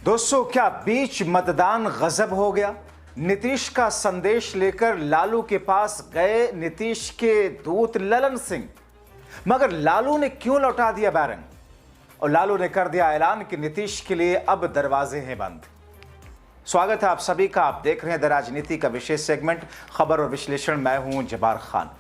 दोस्तों, क्या बीच मतदान गजब हो गया। नीतीश का संदेश लेकर लालू के पास गए नीतीश के दूत ललन सिंह, मगर लालू ने क्यों लौटा दिया बैरंग और लालू ने कर दिया ऐलान कि नीतीश के लिए अब दरवाजे हैं बंद। स्वागत है आप सभी का। आप देख रहे हैं द राजनीति का विशेष सेगमेंट खबर और विश्लेषण। मैं हूं जब्बार खान।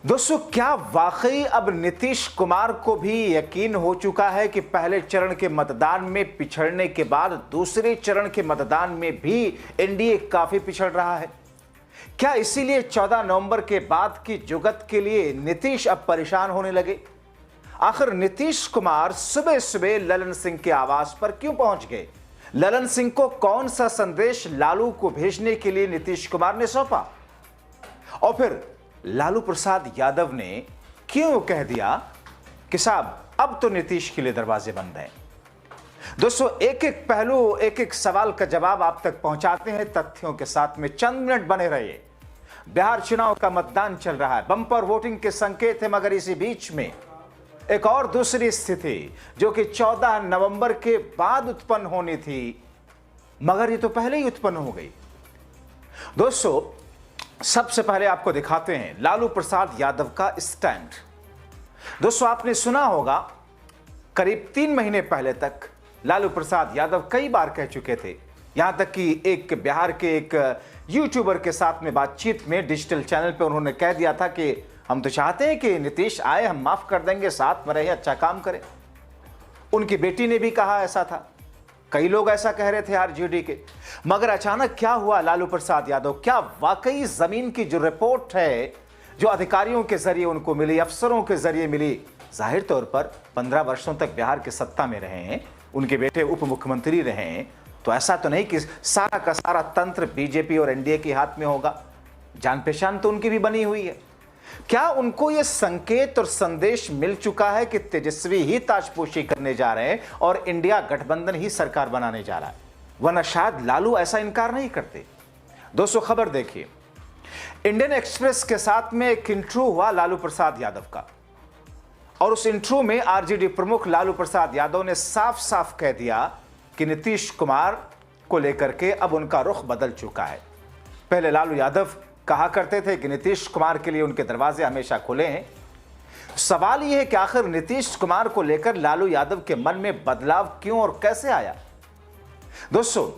दोस्तों, क्या वाकई अब नीतीश कुमार को भी यकीन हो चुका है कि पहले चरण के मतदान में पिछड़ने के बाद दूसरे चरण के मतदान में भी एनडीए काफी पिछड़ रहा है? क्या इसीलिए 14 नवंबर के बाद की जुगत के लिए नीतीश अब परेशान होने लगे? आखिर नीतीश कुमार सुबह सुबह ललन सिंह के आवास पर क्यों पहुंच गए? ललन सिंह को कौन सा संदेश लालू को भेजने के लिए नीतीश कुमार ने सौंपा? और फिर लालू प्रसाद यादव ने क्यों कह दिया कि साहब अब तो नीतीश के लिए दरवाजे बंद हैं? दोस्तों, एक एक पहलू, एक एक सवाल का जवाब आप तक पहुंचाते हैं तथ्यों के साथ में। चंद मिनट बने रहिए। बिहार चुनाव का मतदान चल रहा है, बम्पर वोटिंग के संकेत है, मगर इसी बीच में एक और दूसरी स्थिति जो कि 14 नवंबर के बाद उत्पन्न होनी थी, मगर ये तो पहले ही उत्पन्न हो गई। दोस्तों, सबसे पहले आपको दिखाते हैं लालू प्रसाद यादव का स्टैंड। दोस्तों, आपने सुना होगा करीब 3 महीने पहले तक लालू प्रसाद यादव कई बार कह चुके थे, यहां तक कि एक बिहार के एक यूट्यूबर के साथ में बातचीत में डिजिटल चैनल पे उन्होंने कह दिया था कि हम तो चाहते हैं कि नीतीश आए, हम माफ कर देंगे, साथ में रहे, अच्छा काम करें। उनकी बेटी ने भी कहा ऐसा था, कई लोग ऐसा कह रहे थे आरजेडी के। मगर अचानक क्या हुआ लालू प्रसाद यादव? क्या वाकई जमीन की जो रिपोर्ट है, जो अधिकारियों के जरिए उनको मिली, अफसरों के जरिए मिली, जाहिर तौर पर 15 वर्षों तक बिहार के सत्ता में रहे हैं, उनके बेटे उप मुख्यमंत्री रहे हैं, तो ऐसा तो नहीं कि सारा का सारा तंत्र बीजेपी और एनडीए के हाथ में होगा। जान पहचान तो उनकी भी बनी हुई है। क्या उनको यह संकेत और संदेश मिल चुका है कि तेजस्वी ही ताजपोशी करने जा रहे हैं और इंडिया गठबंधन ही सरकार बनाने जा रहा है? वरना शायद लालू ऐसा इनकार नहीं करते। दोस्तों, खबर देखिए। इंडियन एक्सप्रेस के साथ में एक इंटरव्यू हुआ लालू प्रसाद यादव का, और उस इंटरव्यू में आरजेडी प्रमुख लालू प्रसाद यादव ने साफ साफ कह दिया कि नीतीश कुमार को लेकर के अब उनका रुख बदल चुका है। पहले लालू यादव कहा करते थे कि नीतीश कुमार के लिए उनके दरवाजे हमेशा खुले हैं। सवाल यह है कि आखिर नीतीश कुमार को लेकर लालू यादव के मन में बदलाव क्यों और कैसे आया? दोस्तों,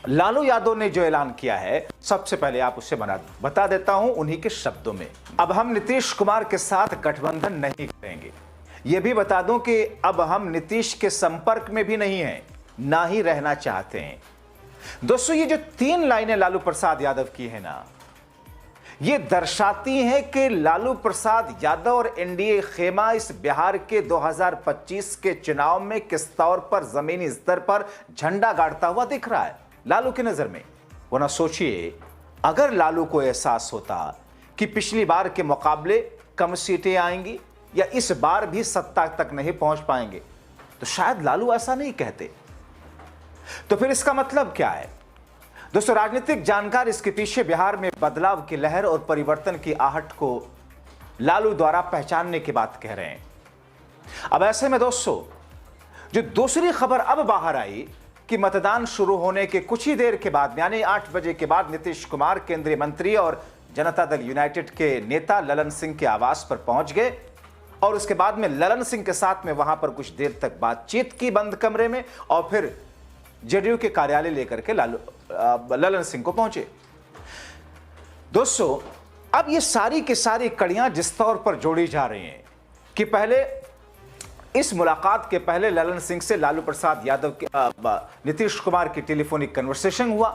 लालू यादव ने जो ऐलान किया है, सबसे पहले आप उसे बता देता हूं उन्हीं के शब्दों में। अब हम नीतीश कुमार के साथ गठबंधन नहीं करेंगे। यह भी बता दूं कि अब हम नीतीश के संपर्क में भी नहीं हैं, ना ही रहना चाहते हैं। दोस्तों, ये जो 3 लाइनें लालू प्रसाद यादव की है ना, ये दर्शाती हैं कि लालू प्रसाद यादव और एनडीए खेमा इस बिहार के 2025 के चुनाव में किस तौर पर जमीनी स्तर पर झंडा गाड़ता हुआ दिख रहा है लालू की नजर में। वरना सोचिए, अगर लालू को एहसास होता कि पिछली बार के मुकाबले कम सीटें आएंगी या इस बार भी सत्ता तक नहीं पहुंच पाएंगे, तो शायद लालू ऐसा नहीं कहते। तो फिर इसका मतलब क्या है? दोस्तों, राजनीतिक जानकार इसके पीछे बिहार में बदलाव की लहर और परिवर्तन की आहट को लालू द्वारा पहचानने की बात कह रहे हैं। अब ऐसे में दोस्तों, जो दूसरी खबर अब बाहर आई कि मतदान शुरू होने के कुछ ही देर के बाद, यानी 8 बजे के बाद, नीतीश कुमार केंद्रीय मंत्री और जनता दल यूनाइटेड के नेता ललन सिंह के आवास पर पहुंच गए और उसके बाद में ललन सिंह के साथ में वहां पर कुछ देर तक बातचीत की बंद कमरे में, और फिर जेडीयू के कार्यालय लेकर के ललन सिंह को पहुंचे। दोस्तों, अब ये सारी की सारी कड़ियां जिस तौर पर जोड़ी जा रही हैं कि पहले इस मुलाकात के पहले ललन सिंह से लालू प्रसाद यादव के नीतीश कुमार की टेलीफोनिक कन्वर्सेशन हुआ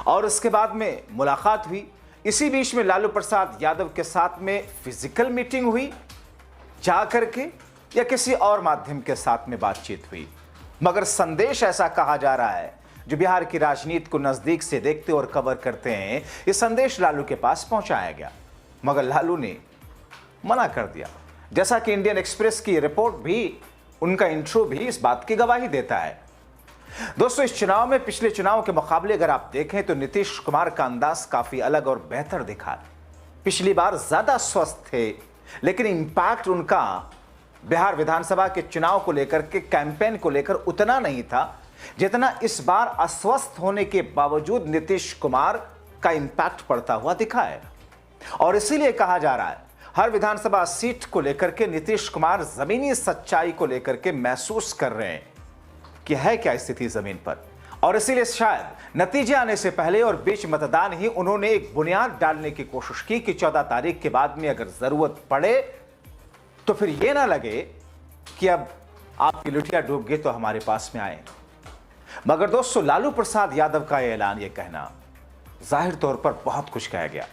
और उसके बाद में मुलाकात हुई। इसी बीच में लालू प्रसाद यादव के साथ में फिजिकल मीटिंग हुई जा करके या किसी और माध्यम के साथ में बातचीत हुई, मगर संदेश ऐसा कहा जा रहा है, जो बिहार की राजनीति को नजदीक से देखते और कवर करते हैं, यह संदेश लालू के पास पहुंचाया गया, मगर लालू ने मना कर दिया। जैसा कि इंडियन एक्सप्रेस की रिपोर्ट भी, उनका इंट्रो भी इस बात की गवाही देता है। दोस्तों, इस चुनाव में पिछले चुनाव के मुकाबले अगर आप देखें तो नीतीश कुमार का अंदाज काफी अलग और बेहतर दिखा। पिछली बार ज्यादा स्वस्थ थे, लेकिन इंपैक्ट उनका बिहार विधानसभा के चुनाव को लेकर के कैंपेन को लेकर उतना नहीं था जितना इस बार अस्वस्थ होने के बावजूद नीतीश कुमार का इंपैक्ट पड़ता हुआ दिखा है। और इसीलिए कहा जा रहा है हर विधानसभा सीट को लेकर के नीतीश कुमार जमीनी सच्चाई को लेकर के महसूस कर रहे हैं कि है क्या स्थिति जमीन पर। और इसीलिए शायद नतीजे आने से पहले और बीच मतदान ही उन्होंने एक बुनियाद डालने की कोशिश की कि 14 तारीख के बाद में अगर जरूरत पड़े तो फिर यह ना लगे कि अब आपकी लुटिया डूब गई तो हमारे पास में आए। मगर दोस्तों, लालू प्रसाद यादव का ऐलान, यह कहना जाहिर तौर पर बहुत कुछ कहा गया।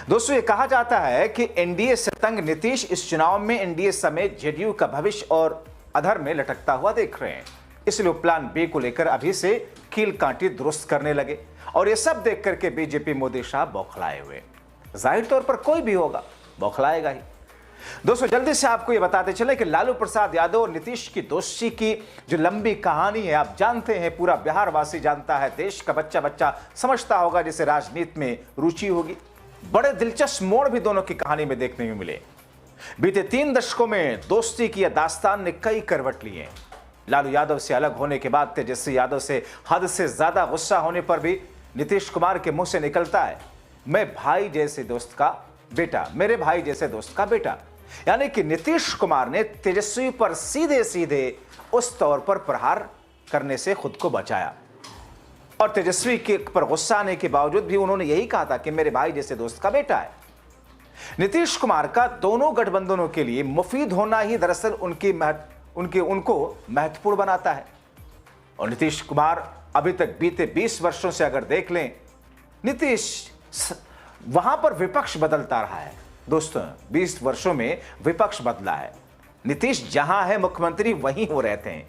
दोस्तों, यह कहा जाता है कि एनडीए से तंग नीतीश इस चुनाव में एनडीए समेत जेडीयू का भविष्य और अधर में लटकता हुआ देख रहे हैं। इसलिए प्लान बी को लेकर अभी से कील कांटी दुरुस्त करने लगे। और यह सब देख करके बीजेपी मोदी शाह बौखलाए हुए। जाहिर तौर पर कोई भी होगा बौखलाएगा ही। दोस्तों, जल्दी से आपको यह बताते चले कि लालू प्रसाद यादव और नीतीश की दोस्ती की जो लंबी कहानी है, आप जानते हैं, पूरा बिहार वासी जानता है, देश का बच्चा बच्चा समझता होगा, जिसे राजनीति में रुचि होगी। बड़े दिलचस्प मोड़ भी दोनों की कहानी में देखने में मिले। बीते 3 दशकों में दोस्ती की यह दास्तान ने कई करवट लिए। लालू यादव से अलग होने के बाद तेजस्वी यादव से हद से ज्यादा गुस्सा होने पर भी नीतीश कुमार के मुंह से निकलता है, मैं भाई जैसे दोस्त का बेटा, मेरे भाई जैसे दोस्त का बेटा। यानी कि नीतीश कुमार ने तेजस्वी पर सीधे सीधे उस तौर पर प्रहार करने से खुद को बचाया। और तेजस्वी के पर गुस्सा आने के बावजूद भी उन्होंने यही कहा था कि मेरे भाई जैसे दोस्त का बेटा है। नीतीश कुमार का दोनों गठबंधनों के लिए मुफीद होना ही दरअसल उनको महत्वपूर्ण बनाता है। और नीतीश कुमार अभी तक बीते 20 वर्षों से अगर देख लें, नीतीश वहां पर विपक्ष बदलता रहा है। दोस्तों, 20 वर्षों में विपक्ष बदला है। नीतीश जहां है मुख्यमंत्री वहीं हो रहते हैं।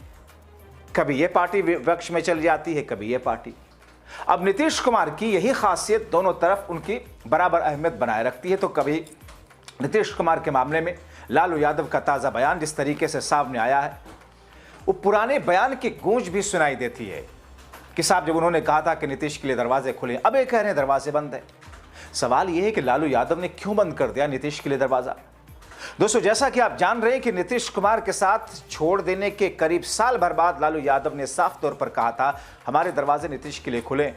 कभी यह पार्टी विपक्ष में चली जाती है, कभी यह पार्टी। अब नीतीश कुमार की यही खासियत दोनों तरफ उनकी बराबर अहमियत बनाए रखती है। तो कभी नीतीश कुमार के मामले में लालू यादव का ताज़ा बयान जिस तरीके से सामने आया है, वो पुराने बयान की गूंज भी सुनाई देती है कि साहब जब उन्होंने कहा था कि नीतीश के लिए दरवाजे खुले, अब ये कह रहे हैं दरवाजे बंद है। सवाल यह है कि लालू यादव ने क्यों बंद कर दिया नीतीश के लिए दरवाजा। दोस्तों, जैसा कि आप जान रहे हैं कि नीतीश कुमार के साथ छोड़ देने के करीब साल भर बाद लालू यादव ने साफ तौर पर कहा था, हमारे दरवाजे नीतीश के लिए खुले,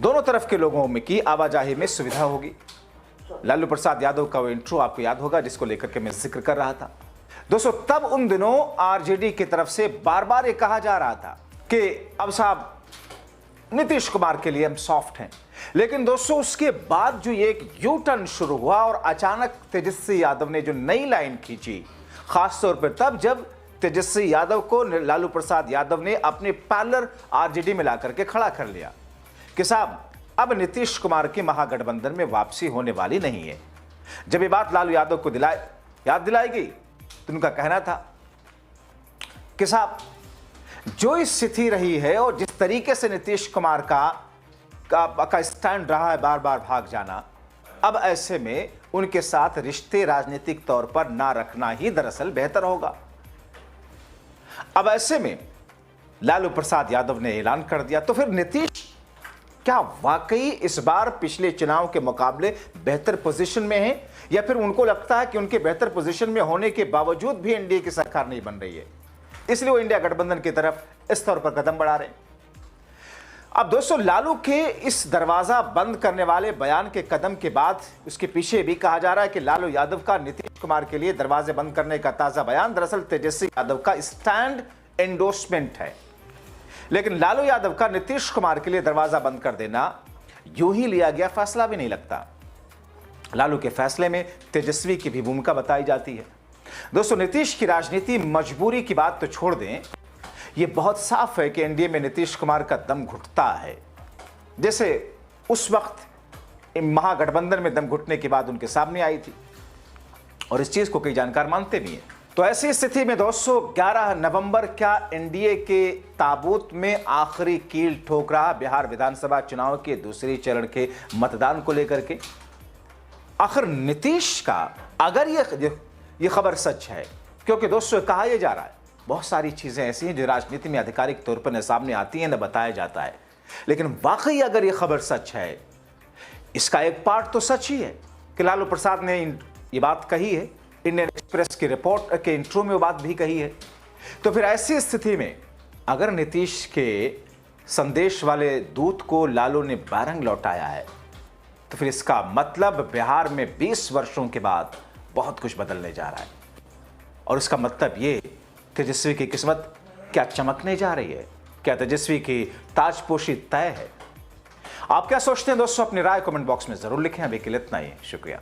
दोनों तरफ के लोगों में की आवाजाही में सुविधा होगी। लालू प्रसाद यादव का वो इंट्रो आपको याद होगा जिसको लेकर के मैं जिक्र कर रहा था। दोस्तों, तब उन दिनों आरजेडी की तरफ से बार बार ये कहा जा रहा था कि अब साहब नीतीश कुमार के लिए हम सॉफ्ट हैं। लेकिन दोस्तों, उसके बाद जो ये एक यू टर्न शुरू हुआ और अचानक तेजस्वी यादव ने जो नई लाइन खींची, खासतौर पर तब जब तेजस्वी यादव को लालू प्रसाद यादव ने अपने पैरेलल आरजेडी में ला करके खड़ा कर लिया कि साहब अब नीतीश कुमार की महागठबंधन में वापसी होने वाली नहीं है। जब ये बात लालू यादव को याद दिलाई गई तो उनका कहना था कि साहब जो स्थिति रही है और जिस तरीके से नीतीश कुमार का स्टैंड रहा है, बार बार भाग जाना, अब ऐसे में उनके साथ रिश्ते राजनीतिक तौर पर ना रखना ही दरअसल बेहतर होगा। अब ऐसे में लालू प्रसाद यादव ने ऐलान कर दिया, तो फिर नीतीश क्या वाकई इस बार पिछले चुनाव के मुकाबले बेहतर पोजीशन में है, या फिर उनको लगता है कि उनके बेहतर पोजीशन में होने के बावजूद भी एनडीए की सरकार नहीं बन रही है, इसलिए वो इंडिया गठबंधन की तरफ इस तौर पर कदम बढ़ा रहे हैं। अब दोस्तों, लालू के इस दरवाजा बंद करने वाले बयान के कदम के बाद उसके पीछे भी कहा जा रहा है कि लालू यादव का नीतीश कुमार के लिए दरवाजे बंद करने का ताजा बयान दरअसल तेजस्वी यादव का स्टैंड एंडोर्समेंट है। लेकिन लालू यादव का नीतीश कुमार के लिए दरवाजा बंद कर देना यूं ही लिया गया फैसला भी नहीं लगता। लालू के फैसले में तेजस्वी की भी भूमिका बताई जाती है। दोस्तों, नीतीश की राजनीति मजबूरी की बात तो छोड़ दें, यह बहुत साफ है कि एनडीए में नीतीश कुमार का दम घुटता है, जैसे उस वक्त महागठबंधन में दम घुटने की बात उनके सामने आई थी, और इस चीज को कई जानकार मानते भी हैं। तो ऐसी स्थिति में दोस्तों 11 नवंबर क्या एनडीए के ताबूत में आखिरी कील ठोक रहा बिहार विधानसभा चुनाव के दूसरे चरण के मतदान को लेकर के। आखिर नीतीश का अगर ये खबर सच है, क्योंकि दोस्तों कहा यह जा रहा है बहुत सारी चीजें ऐसी हैं जो राजनीति में आधिकारिक तौर पर न सामने आती हैं न बताया जाता है, लेकिन वाकई अगर ये खबर सच है, इसका एक पार्ट तो सच ही है कि लालू प्रसाद ने ये बात कही है इंडियन एक्सप्रेस की रिपोर्ट के इंट्रो में वो बात भी कही है। तो फिर ऐसी स्थिति में अगर नीतीश के संदेश वाले दूत को लालू ने बारंग लौटाया है, तो फिर इसका मतलब बिहार में 20 वर्षों के बाद बहुत कुछ बदलने जा रहा है। और इसका मतलब ये, तेजस्वी की किस्मत क्या चमकने जा रही है? क्या तेजस्वी की ताजपोशी तय है? आप क्या सोचते हैं दोस्तों? अपनी राय कमेंट बॉक्स में जरूर लिखें। अभी के लिए इतना ही, शुक्रिया।